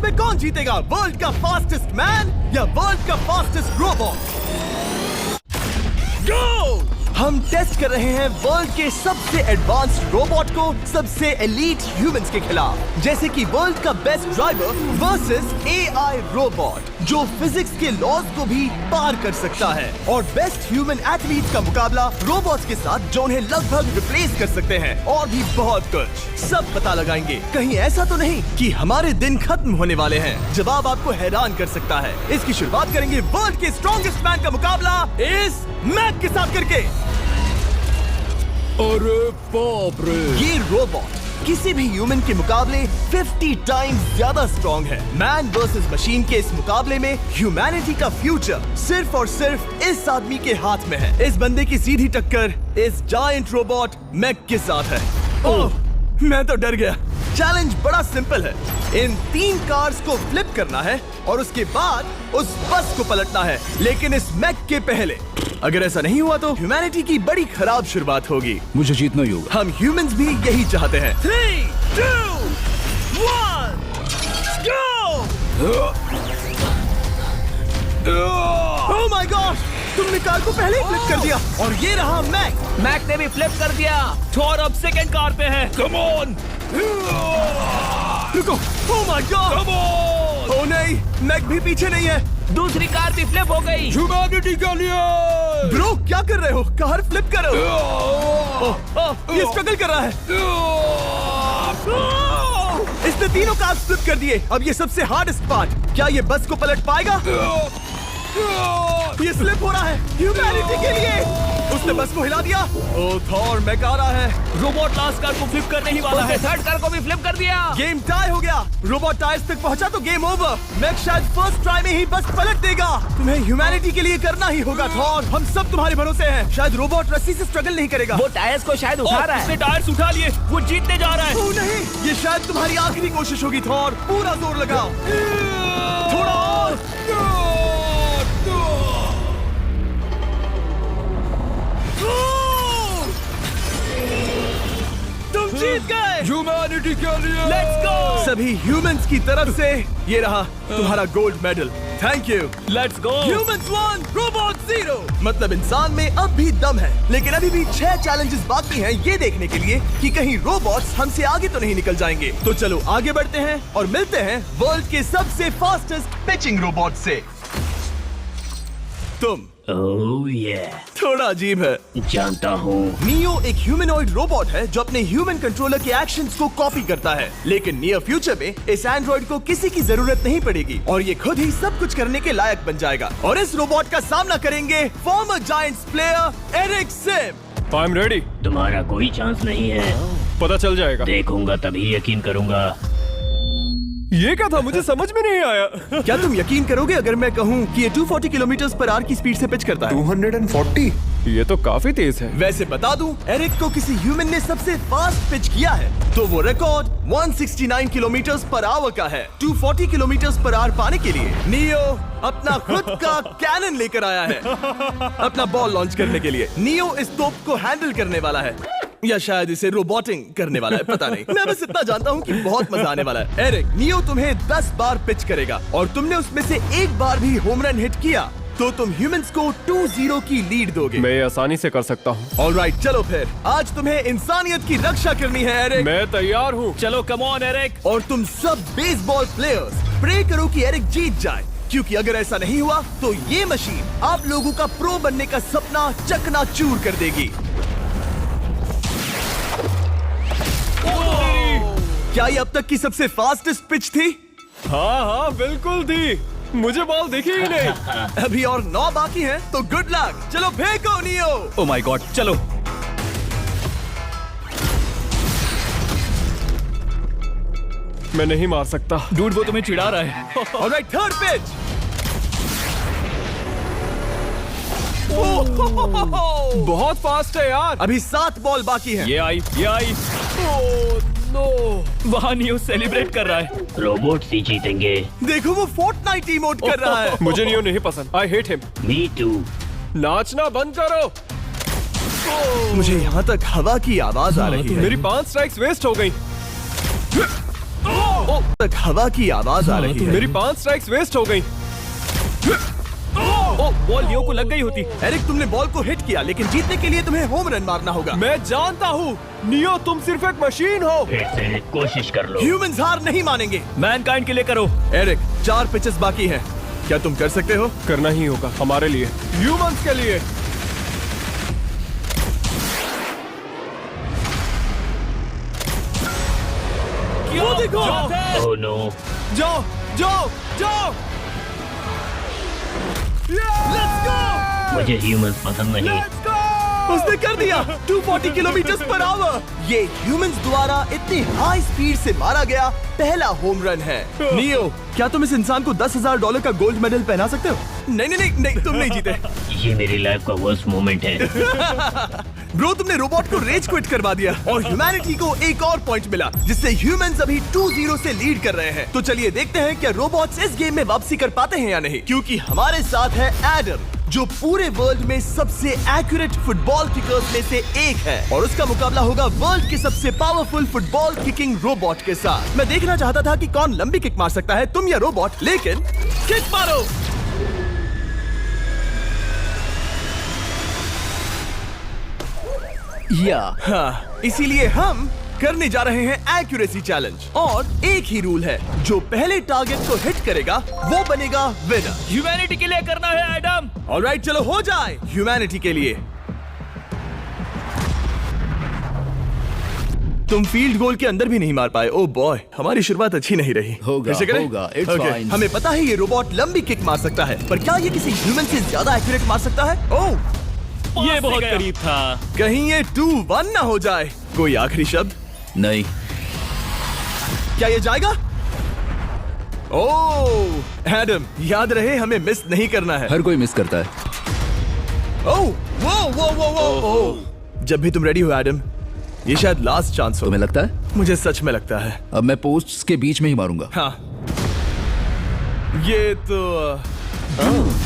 में कौन जीतेगा, वर्ल्ड का फास्टेस्ट मैन या वर्ल्ड का फास्टेस्ट रोबोट? गो! हम टेस्ट कर रहे हैं वर्ल्ड के सबसे एडवांस्ड रोबोट को सबसे एलीट ह्यूमंस के खिलाफ, जैसे कि वर्ल्ड का best driver versus AI robot जो फिजिक्स के लॉज को भी पार कर सकता है, और बेस्ट ह्यूमन एथलीट का मुकाबला रोबोट्स के साथ जो उन्हें लगभग रिप्लेस कर सकते हैं, और भी बहुत कुछ। सब पता लगाएंगे। कहीं ऐसा तो नहीं कि हमारे दिन खत्म होने वाले हैं। जवाब आपको हैरान कर सकता है। इसकी शुरुआत करेंगे वर्ल्ड के स्ट्रॉन्गेस्ट मैन का मुकाबला इस मैक के साथ करके। अरे बाप रे! ये रोबोट किसी भी ह्यूमन के मुकाबले 50 टाइम्स ज्यादा स्ट्रॉन्ग है। मैन वर्सेस मशीन के इस मुकाबले में ह्यूमैनिटी का फ्यूचर सिर्फ और सिर्फ इस आदमी के हाथ में है। इस बंदे की सीधी टक्कर इस जायंट रोबोट मैक के साथ है। ओह, मैं तो डर गया। चैलेंज बड़ा सिंपल है। इन 3 कार्स को फ्लिप करना है और उसके बाद उस बस को पलटना है, लेकिन इस मैक के पहले। अगर ऐसा नहीं हुआ तो ह्यूमैनिटी की बड़ी खराब शुरुआत होगी। मुझे जीतना ही होगा। हम ह्यूमंस भी यही चाहते हैं। 3, 2, 1, go! Oh my God! तुमने कार को पहले ही फ्लिप कर दिया, और ये रहा मैक। मैक ने भी फ्लिप कर दिया। थॉर अब सेकंड कार पे है। Come on! रुको! Oh my God! Come on! Oh नहीं, मैक भी पीछे नहीं है। दूसरी कार भी फ्लिप हो गई। ह्यूमैनिटी के लिए! ब्रो, क्या कर रहे हो? कार फ्लिप करो। ये स्ट्रगल कर रहा है। इसने तीनों कार फ्लिप कर दिए। अब ये सबसे हार्डेस्ट पार्ट। क्या ये बस को पलट पाएगा? ये स्लिप हो रहा है ह्यूमैनिटी के लिए। उसने बस को हिला दिया। ओ थॉर, मैक आ रहा है। रोबोट लास्ट कार को फ्लिप करने ही वाला है। थर्ड कार को भी फ्लिप कर दिया। गेम टाई हो गया। रोबोट टायर्स तक पहुंचा तो गेम ओवर। मैक शायद फर्स्ट ट्राई में ही बस पलट देगा। तुम्हें ह्यूमैनिटी के लिए करना ही होगा थॉर। हम सब तुम्हारे भरोसे हैं। शायद रोबोट रस्सी से स्ट्रगल नहीं करेगा। वो टायर्स को शायद उठा रहा है। उसने टायर्स उठा लिए। वो जीतने जा रहा है। ओ नहीं, ये शायद तुम्हारी आखिरी कोशिश होगी थॉर। पूरा जोर लगाओ। थोड़ा और। तुम जीत गए। ह्यूमैनिटी के लिए! Let's go! सभी ह्यूमंस की तरफ से ये रहा तुम्हारा gold medal. Thank you. Let's go! Humans 1, robot 0। मतलब इंसान में अब भी दम है, लेकिन अभी भी 6 चैलेंजेस बाकी हैं ये देखने के लिए कि कहीं रोबोट्स हमसे आगे तो नहीं निकल जाएंगे। तो चलो आगे बढ़ते हैं और मिलते हैं वर्ल्ड के सबसे फास्टेस्ट पिचिंग रोबोट से। तुम ओह ये थोड़ा अजीब है, जानता हूँ। नियो एक ह्यूमनॉइड रोबोट है जो अपने ह्यूमन कंट्रोलर के एक्शंस को कॉपी करता है, लेकिन नियर फ्यूचर में इस एंड्रॉइड को किसी की जरूरत नहीं पड़ेगी और ये खुद ही सब कुछ करने के लायक बन जाएगा। और इस रोबोट का सामना करेंगे former giants player Eric Sim. I am ready. तुम्हारा कोई चांस नहीं है। पता चल जाएगा। देखूंगा तभी यकीन करूंगा। ये क्या था? मुझे समझ में नहीं आया। क्या तुम यकीन करोगे अगर मैं कहूँ कि ये 240 किलोमीटर पर आवर की स्पीड से पिच करता है? 240? ये तो काफी तेज है। वैसे बता दूं, एरिक को किसी ह्यूमन ने सबसे फास्ट पिच किया है तो वो रिकॉर्ड 169 किलोमीटर पर आवर का है। 240 किलोमीटर पर आवर पाने के लिए नियो अपना खुद का कैनन लेकर आया है अपना बॉल लॉन्च करने के लिए। नियो इस तोप को हैंडल करने वाला है, या शायद इसे रोबोटिंग करने वाला है, पता नहीं। मैं बस इतना जानता हूँ कि बहुत मजा आने वाला है। एरिक, नियो तुम्हें 10 बार पिच करेगा और तुमने उसमें से एक बार भी होम रन हिट किया तो तुम ह्यूमंस को 2-0 की लीड दोगे। मैं ये आसानी से कर सकता हूँ। ऑलराइट, चलो फिर आज तुम्हें इंसानियत की रक्षा करनी है एरिक। मैं तैयार हूँ। चलो कम ऑन एरिक। और तुम सब बेसबॉल प्लेयर्स प्रे करो कि एरिक जीत जाए, क्योंकि अगर ऐसा नहीं हुआ तो ये मशीन आप लोगों का प्रो बनने का सपना चकनाचूर कर देगी। क्या ये अब तक की सबसे फास्टेस्ट पिच थी? हाँ हाँ बिल्कुल थी। मुझे बॉल दिखी ही नहीं। अभी और 9 बाकी हैं, तो गुड लक। चलो फेंको नियो। ओह माय गॉड, चलो। मैं नहीं मार सकता। डूड, वो तुम्हें चिढ़ा रहा है। Alright, third pitch. बहुत फास्ट है यार। अभी 7 बॉल बाकी हैं। ये आई, ये आई। नो, वहाँ नियो सेलिब्रेट कर रहा है। रोबोट्स ही जीतेंगे। देखो वो फोर्टनाइट इमोट कर रहा है। मुझे नियो नहीं पसंद। I hate him. Me too. नाचना बंद करो। मुझे यहाँ तक हवा की आवाज आ रही है। मेरी 5 स्ट्राइक्स वेस्ट हो गई। ओ, तक हवा की आवाज आ रही है। मेरी 5 स्ट्राइक्स वेस्ट हो गई। ओ, बॉल नियो को लग गई होती। एरिक, तुमने बॉल को हिट किया, लेकिन जीतने के लिए तुम्हें होम रन मारना होगा। मैं जानता हूँ नियो, तुम सिर्फ एक मशीन हो। फिर से कोशिश कर लो। ह्यूमंस हार नहीं मानेंगे। मैनकाइंड के लिए करो। एरिक, 4 पिचेस बाकी हैं। क्या तुम कर सकते हो? करना ही होगा हमारे लिए, ह्यूमंस के लिए। वो देखो। Oh no. जाओ जाओ जाओ। Let's go. मुझे ह्यूमंस पसंद नहीं। उसने कर दिया 240 किलोमीटर पर आवर। ये ह्यूमंस द्वारा इतनी हाई स्पीड से मारा गया पहला होम रन है। नियो, क्या तुम इस इंसान को $10,000 का गोल्ड मेडल पहना सकते हो? नहीं, तुम नहीं जीते। ये मेरी लाइफ का वर्स्ट मोमेंट है। ब्रो, तुमने रोबोट को रेज क्विट करवा दिया और ह्यूमैनिटी को एक और पॉइंट मिला, जिससे ह्यूमंस अभी 2-0 से लीड कर रहे हैं। तो चलिए देखते हैं क्या रोबोट्स इस गेम में वापसी कर पाते हैं या नहीं, क्योंकि हमारे साथ है एडम, जो पूरे वर्ल्ड में सबसे एक्यूरेट फुटबॉल किकर्स में से एक है, और उसका मुकाबला होगा वर्ल्ड के सबसे पावरफुल फुटबॉल किकिंग रोबोट के साथ। मैं देखना चाहता था कि कौन लंबी किक मार सकता है, तुम या रोबोट, लेकिन किक मारो। हाँ, इसीलिए हम करने जा रहे हैं एक्यूरेसी चैलेंज, और एक ही रूल है, जो पहले टारगेट को हिट करेगा वो बनेगा विनर। ह्यूमैनिटी के लिए करना है एडम। ऑलराइट, चलो हो जाए ह्यूमैनिटी के लिए। तुम फील्ड गोल के अंदर भी नहीं मार पाए। ओ बॉय, हमारी शुरुआत अच्छी नहीं रही। होगा, फिर से करें? होगा, it's Okay, fine. हमें पता है ये रोबोट लंबी किक मार सकता है, पर क्या ये किसी ह्यूमन से ज्यादा एक्यूरेट मार सकता है? ओह, ये बहुत करीब था। कहीं ये 2-1 ना हो जाए। कोई आखिरी शब्द? नहीं। क्या ये जाएगा? ओह एडम, याद रहे हमें मिस नहीं करना है। हर कोई मिस करता है। ओह वो। जब भी तुम रेडी हो एडम, ये शायद लास्ट चांस हो। तुम्हें लगता है? मुझे सच में लगता है। अब मैं पोस्ट्स के बीच में ही मारूंगा। हाँ, ये तो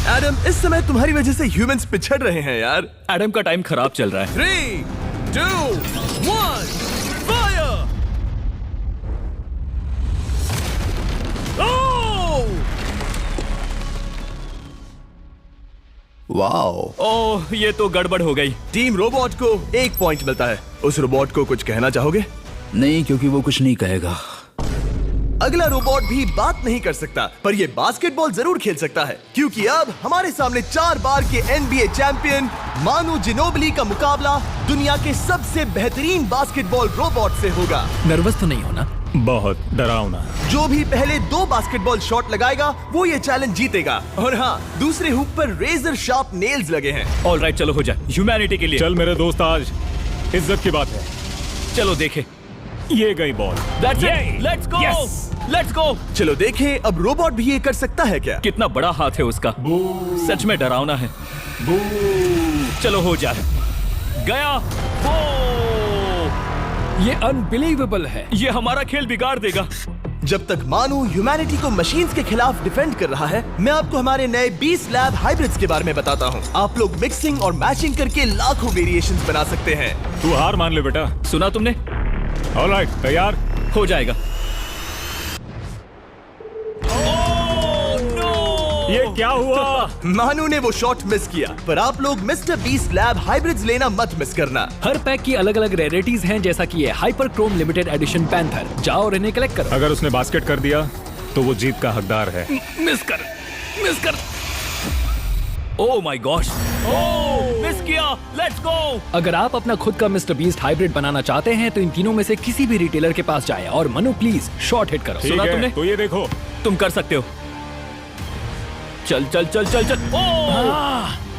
एडम, इस समय तुम्हारी वजह से ह्यूमंस पिछड़ रहे हैं यार। एडम का टाइम खराब चल रहा है। 3, 2, 1, फायर! वाओ। ओह, ये तो गड़बड़ हो गई। टीम रोबोट को 1 पॉइंट मिलता है। उस रोबोट को कुछ कहना चाहोगे? नहीं, क्योंकि वो कुछ नहीं कहेगा। अगला रोबोट भी बात नहीं कर सकता, पर ये बास्केटबॉल जरूर खेल सकता है, क्योंकि अब हमारे सामने 4 बार के NBA चैंपियन मानू जिनोबिली का मुकाबला दुनिया के सबसे बेहतरीन बास्केटबॉल रोबोट से होगा। नर्वस तो नहीं होना? बहुत डरावना। जो भी पहले 2 बास्केटबॉल शॉट लगाएगा वो ये चैलेंज जीतेगा। और हाँ, दूसरे हुक पर रेजर शार्प नेल्स लगे हैं। ऑलराइट, चलो हो जाए ह्यूमैनिटी के लिए। चल मेरे दोस्त, आज इज्जत की बात है। चलो देखे। ये गई ball. That's it. Let's go. Let's go. चलो देखें अब रोबोट भी ये कर सकता है क्या? कितना बड़ा हाथ है उसका। सच में डरावना है। चलो हो जाए। गया। ये अनबिलीवेबल है। ये हमारा खेल बिगाड़ देगा। जब तक मानू ह्यूमैनिटी को मशीन्स के खिलाफ डिफेंड कर रहा है, मैं आपको हमारे नए 20 लैब हाइब्रिड्स के बारे में बताता हूँ। आप लोग मिक्सिंग और मैचिंग करके लाखों वेरिएशंस बना सकते हैं। तू हार मान ले बेटा। सुना तुमने? ऑलराइट, तैयार? हो जाएगा। ये क्या हुआ? मानू ने वो शॉट मिस किया, पर आप लोग मिस्टर 20 लैब हाइब्रिड्स लेना मत मिस करना। हर पैक की अलग अलग रेयरिटीज हैं, जैसा कि ये hyper Chrome limited edition panther. जाओ और इन्हें कलेक्ट करो। अगर उसने बास्केट कर दिया तो वो जीत का हकदार है। मिस कर। ओह माय गॉश, मिस किया। Let's go. अगर आप अपना खुद का मिस्टर बीस्ट हाइब्रिड बनाना चाहते हैं तो इन तीनों में से किसी भी रिटेलर के पास जाएं और मनु प्लीज शॉट हिट करो। सुना तुमने? तो ये देखो, तुम कर सकते हो। चल।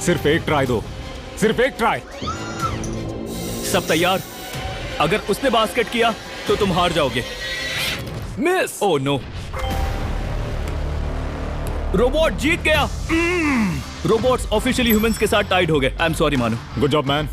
सिर्फ एक ट्राई दो, सिर्फ एक ट्राई। सब तैयार? अगर उसने बास्केट किया तो तुम हार जाओगे। मिस। ओह नो, रोबोट जीत गया। रोबोट्स ऑफिशियली ह्यूमंस के साथ टाइड हो गए। आई एम सॉरी मानू। Good job man.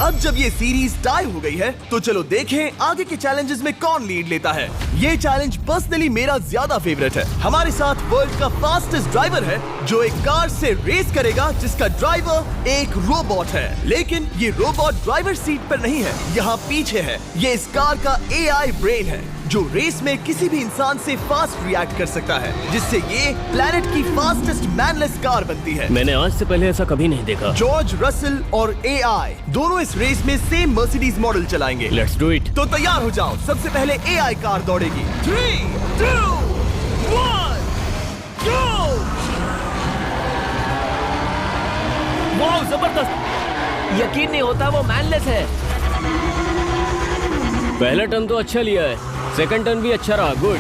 अब जब ये सीरीज टाई हो गई है, तो चलो देखें आगे के चैलेंजेस में कौन लीड लेता है। ये चैलेंज पर्सनली मेरा ज्यादा फेवरेट है। हमारे साथ वर्ल्ड का फास्टेस्ट ड्राइवर है, जो एक कार से रेस करेगा जिसका ड्राइवर एक रोबोट है। लेकिन ये रोबोट ड्राइवर सीट पर नहीं है, यहाँ पीछे है। ये इस कार का AI ब्रेन है, जो रेस में किसी भी इंसान से फास्ट रिएक्ट कर सकता है, जिससे ये प्लेनेट की फास्टेस्ट मैनलेस कार बनती है। मैंने आज से पहले ऐसा कभी नहीं देखा। जॉर्ज रसल और AI दोनों इस रेस में सेम मर्सिडीज मॉडल चलाएंगे। Let's do it. तो तैयार हो जाओ, सबसे पहले AI कार दौड़ेगी। 3, 2, 1, go! वाह, जबरदस्त! यकीन नहीं होता वो मैनलेस है। पहला टर्न तो अच्छा लिया है, सेकंड टर्न भी अच्छा रहा। गुड।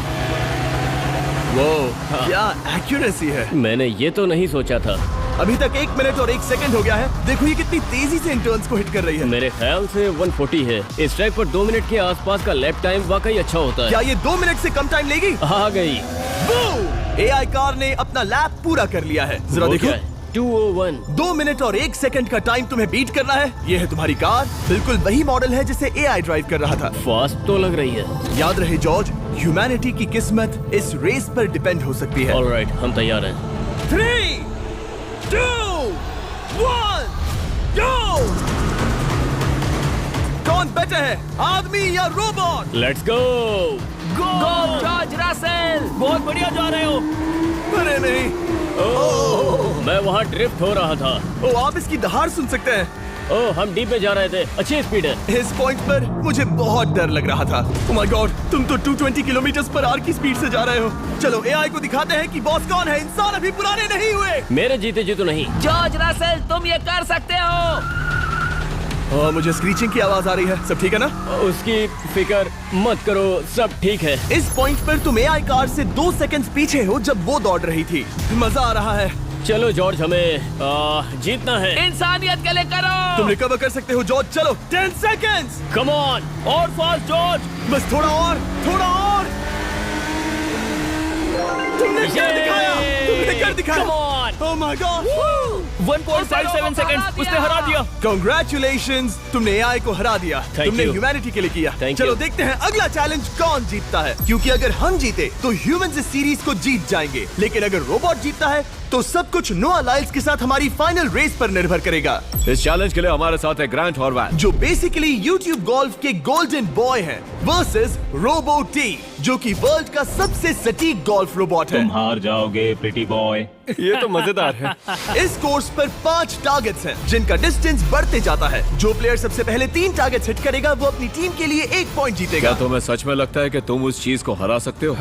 वो क्या एक्यूरेसी है! मैंने ये तो नहीं सोचा था। अभी तक 1 मिनट और 1 सेकंड हो गया है। देखो ये कितनी तेजी से इन टर्न्स को हिट कर रही है। मेरे ख्याल से 140 है। इस ट्रैक पर 2 मिनट के आसपास का लैप टाइम वाकई अच्छा होता है। क्या ये 2 मिनट से कम टाइम लेगी? आ गई। AI कार ने अपना लैप पूरा कर लिया है। जरा वो देखो, क्या है? 201। 2 मिनट और 1 सेकंड का टाइम तुम्हें बीट करना है। ये है तुम्हारी कार, बिल्कुल वही मॉडल है जिसे AI ड्राइव कर रहा था। फास्ट तो लग रही है। याद रहे जॉर्ज, ह्यूमैनिटी की किस्मत इस रेस पर डिपेंड हो सकती है। ऑलराइट, हम तैयार हैं। 3, 2, 1, go! कौन बेटर है, आदमी या robot? Let's go. Go George Russell, बहुत बढ़िया जा रहे हो। अरे नहीं, मैं वहाँ ड्रिफ्ट हो रहा था। ओ आप इसकी दहाड़ सुन सकते हैं। ओह, हम डीप में जा रहे थे। अच्छी स्पीड है। इस पॉइंट पर मुझे बहुत डर लग रहा था। ओह माय गॉड, तुम तो 220 किलोमीटर पर आवर की स्पीड से जा रहे हो। चलो AI को दिखाते हैं कि बॉस कौन है। इंसान अभी पुराने नहीं हुए। मेरे जीते जी तो नहीं। जॉर्ज रसेल, तुम ये कर सकते हो। मुझे स्क्रीचिंग की आवाज आ रही है। सब ठीक है ना? उसकी फिक्र मत करो, सब ठीक है। इस पॉइंट पर तुम AI कार से 2 सेकंड पीछे हो जब वो दौड़ रही थी। मजा आ रहा है। चलो जॉर्ज, हमें जीतना है। इंसानियत के लिए करो। तुम रिकवर कर सकते हो जॉर्ज। चलो 10 सेकंड्स। कम ऑन, और फास्ट जॉर्ज। बस थोड़ा और, थोड़ा और। तुमने क्या दिखाया? तुमने क्या दिखाया? Come on! Oh my God! 1.57 second, उसने हरा दिया। Congratulations! तुमने AI को हरा दिया। Thank तुमने you. ह्यूमैनिटी के लिए किया। Thank चलो you. देखते हैं अगला चैलेंज कौन जीतता है। क्योंकि अगर हम जीते तो ह्यूमंस इस सीरीज को जीत जाएंगे, लेकिन अगर रोबोट जीतता है तो सब कुछ नोआ लाइल्स के साथ हमारी फाइनल रेस पर निर्भर करेगा। इस चैलेंज के लिए हमारे साथ है ग्रांट हॉर्वैट, जो बेसिकली YouTube गोल्फ के गोल्डन बॉय हैं, वर्सेस रोबो टी, जो कि वर्ल्ड का सबसे सटीक गोल्फ रोबोट है। तुम हार जाओगे प्रिटी बॉय। ये तो मजेदार है। इस कोर्स पर 5 टारगेट्स हैं, जिनका डिस्टेंस बढ़ते जाता है। जो प्लेयर सबसे पहले 3 टारगेट्स हिट करेगा वो अपनी टीम के लिए 1 पॉइंट जीतेगा। क्या तुम्हें सच में लगता है कि तुम उस चीज को हरा सकते हो?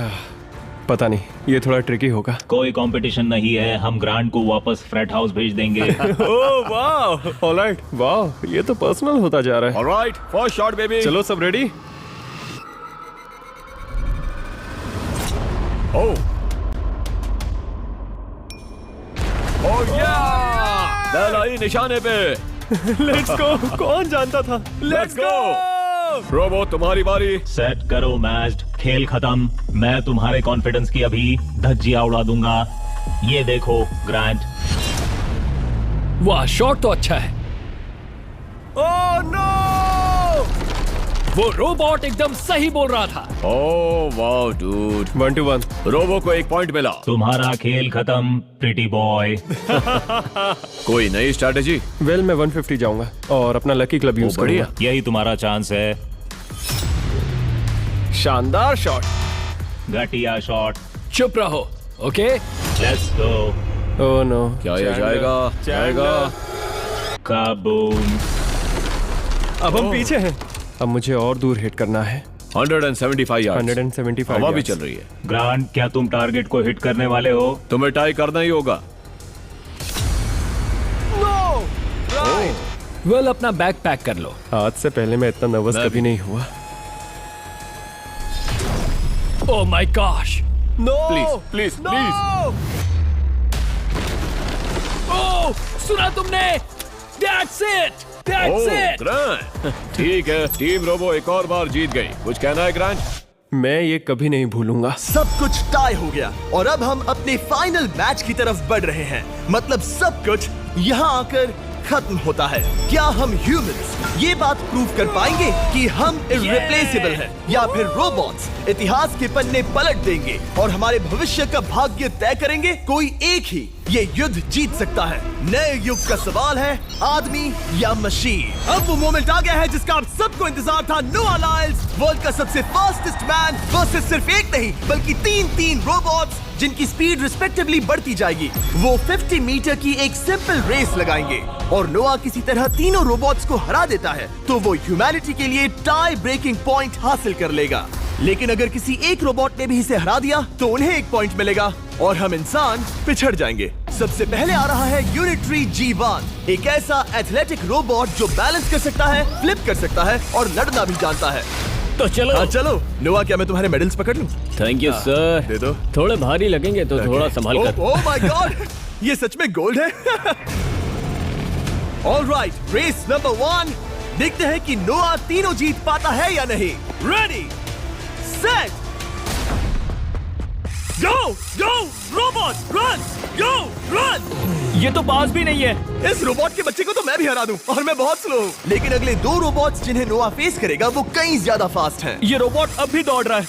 पता नहीं, ये थोड़ा ट्रिकी होगा। कोई कंपटीशन नहीं है, हम ग्रांट को वापस फ्रेट हाउस भेज देंगे। ओह वाह, ऑलराइट, वाह, ये तो पर्सनल होता जा रहा है। Alright, first shot baby. चलो सब रेडी? ओह ओह या, बैल आई निशाने पे। Let's go. कौन जानता था? Let's go. रोबो, तुम्हारी बारी। सेट करो मैच, खेल खत्म। मैं तुम्हारे कॉन्फिडेंस की अभी धज्जियां उड़ा दूंगा। ये देखो ग्रांट। वाह, शॉट तो अच्छा है। Oh no! वो रोबोट एकदम सही बोल रहा था। ओह वाह डूड, 1 to 1। रोबो को 1 पॉइंट मिला। तुम्हारा खेल खत्म प्रिटी बॉय। कोई नई स्ट्रेटेजी? वेल, मैं 150 जाऊंगा और अपना लकी क्लब यूज बढ़िया। करूंगा। यही तुम्हारा चांस है। शानदार शॉट। घटिया शॉट। चुप रहो, okay? Let's go. Oh no, क्या ये जाएगा? जाएगा। काबूम। अब हम पीछे हैं। अब मुझे और दूर हिट करना है। 175 यार्ड्स। 175 हवा भी yards। चल रही है। ग्रांट, क्या तुम टारगेट को हिट करने वाले हो? तुम्हें टाई करना ही होगा। वेल, अपना बैग पैक कर लो। आज से पहले मैं इतना नर्वस मैं कभी नहीं हुआ। Oh my gosh! No! Please please please. Oh, सुना तुमने? That's it! That's oh it! Grant, ठीक है, टीम रोबो एक और बार जीत गई। कुछ कहना है ग्रांट? मैं ये कभी नहीं भूलूंगा। सब कुछ टाई हो गया और अब हम अपने फाइनल मैच की तरफ बढ़ रहे हैं। मतलब सब कुछ यहाँ आकर खत्म होता है। क्या हम ह्यूमंस ये बात प्रूव कर पाएंगे कि हम इररिप्लेसेबल हैं, या फिर रोबोट्स इतिहास के पन्ने पलट देंगे और हमारे भविष्य का भाग्य तय करेंगे? कोई एक ही ये युद्ध जीत सकता है। नए युग का सवाल है, आदमी या मशीन। अब वो मोमेंट आ गया है जिसका आप सबको इंतजार था। नोआ लाइल्स, वर्ल्ड का सबसे फास्टेस्ट मैन वर्सेस सिर्फ एक नहीं बल्कि तीन रोबोट्स जिनकी स्पीड रिस्पेक्टिवली बढ़ती जाएगी। वो 50 मीटर की एक सिंपल रेस लगाएंगे और नोआ किसी तरह तीनों रोबोट्स को हरा देता है तो वो ह्यूमैनिटी के लिए टाई ब्रेकिंग पॉइंट हासिल कर लेगा। लेकिन अगर किसी एक रोबोट ने भी इसे हरा दिया तो उन्हें एक पॉइंट मिलेगा और हम इंसान पिछड़ जाएंगे। सबसे पहले आ रहा है यूनिट्री G1, एक ऐसा एथलेटिक रोबोट जो बैलेंस कर सकता है, फ्लिप कर सकता है और लड़ना भी जानता है। तो चलो। हाँ चलो। नोआ, क्या मैं तुम्हारे मेडल्स पकड़ लूं? Thank you sir. दे दो। थोड़े भारी लगेंगे तो थोड़ा संभाल कर। ओह माय गॉड, ये सच में गोल्ड है। ऑलराइट, रेस नंबर 1, देखते हैं कि नोआ तीनों जीत पाता है या नहीं। रेडी, सेट, गो गो रोबोट, रन, गो रन। ये तो पास भी नहीं है। इस रोबोट के बच्चे को तो मैं भी हरा दूं और मैं बहुत स्लो हूं। लेकिन अगले 2 रोबोट्स जिन्हें नोआ फेस करेगा वो कई ज्यादा फास्ट हैं। ये रोबोट अब भी दौड़ रहा है।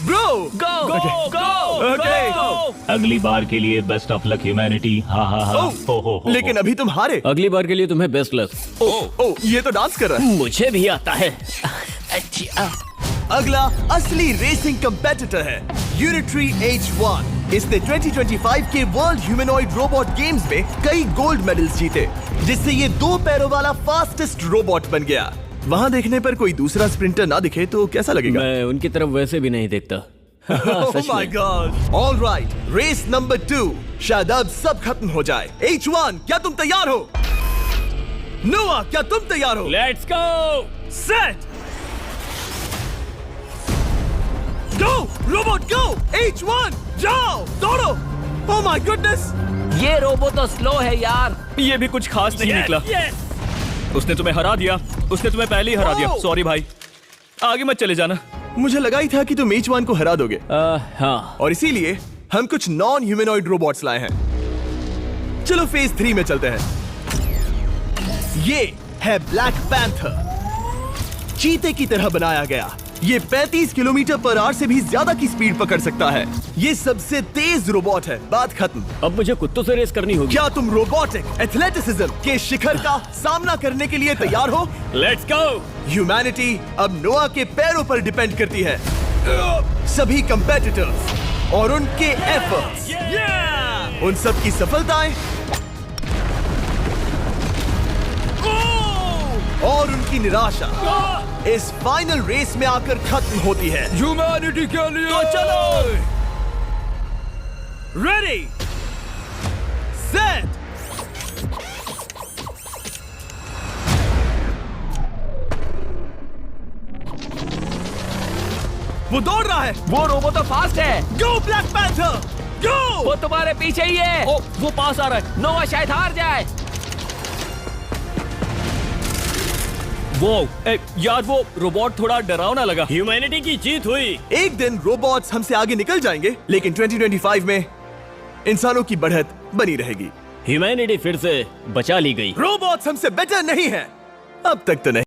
ब्रो, गो गो गो Okay. अगली बार के लिए बेस्ट ऑफ लक ह्यूमैनिटी। हाँ हाँ हाँ। ओह, लेकिन अभी तुम हारे। अगली बार के लिए तुम्हें बेस्ट लक। ओह, ये तो डांस कर रहा है। मुझे भी आता है। अगला असली रेसिंग कंपेटिटर है यूनिट्री H1। इसने 2025 के वर्ल्ड ह्यूमनॉइड रोबोट गेम्स में कई गोल्ड मेडल्स जीते, जिससे ये 2 पैरों वाला फास्टेस्ट रोबोट बन गया। वहाँ देखने पर कोई दूसरा स्प्रिंटर ना दिखे तो कैसा लगेगा? मैं उनकी तरफ वैसे भी नहीं देखता। Oh my God! All right, race number 2। शायद अब सब खत्म हो जाए। H1, क्या तुम तैयार हो? नोआ, क्या तुम तैयार हो? Let's go. Set, go robot go. H1, जाओ, दौड़ो। Oh my goodness! ये रोबो तो स्लो है यार। ये भी कुछ खास नहीं निकला। उसने तुम्हें हरा दिया। उसने तुम्हें पहले ही हरा दिया। सॉरी भाई, आगे मत चले जाना। मुझे लगा ही था कि तुम H1 को हरा दोगे हाँ। और इसीलिए हम कुछ नॉन ह्यूमनॉइड रोबोट्स लाए हैं। चलो फेज 3 में चलते हैं। ये है ब्लैक पैंथर, चीते की तरह बनाया गया। ये 35 किलोमीटर पर आवर से भी ज्यादा की स्पीड पकड़ सकता है। ये सबसे तेज रोबोट है। बात खत्म। अब मुझे कुत्तों से रेस करनी होगी। क्या तुम रोबोटिक एथलेटिसिज्म के शिखर का सामना करने के लिए तैयार हो? Let's go. ह्यूमैनिटी अब नोआ के पैरों पर डिपेंड करती है। सभी कंपेटिटर्स और उनके एफर्ट्स, उन सब की सफलताएं और उनकी निराशा इस फाइनल रेस में आकर खत्म होती है। ह्यूमैनिटी के लिए। तो चलो, रेडी, सेट, वो दौड़ रहा है। वो रोबो तो फास्ट है। गो ब्लैक पैंथर, गो। वो तुम्हारे पीछे ही है। ओ, वो पास आ रहा है। नोआ शायद हार जाए। वो यार, वो रोबोट थोड़ा डरावना लगा। ह्यूमैनिटी की जीत हुई। एक दिन रोबोट्स हमसे आगे निकल जाएंगे, लेकिन 2025 में इंसानों की बढ़त बनी रहेगी। ह्यूमैनिटी फिर से बचा ली गई। रोबोट्स हमसे बेटर नहीं है, अब तक तो नहीं।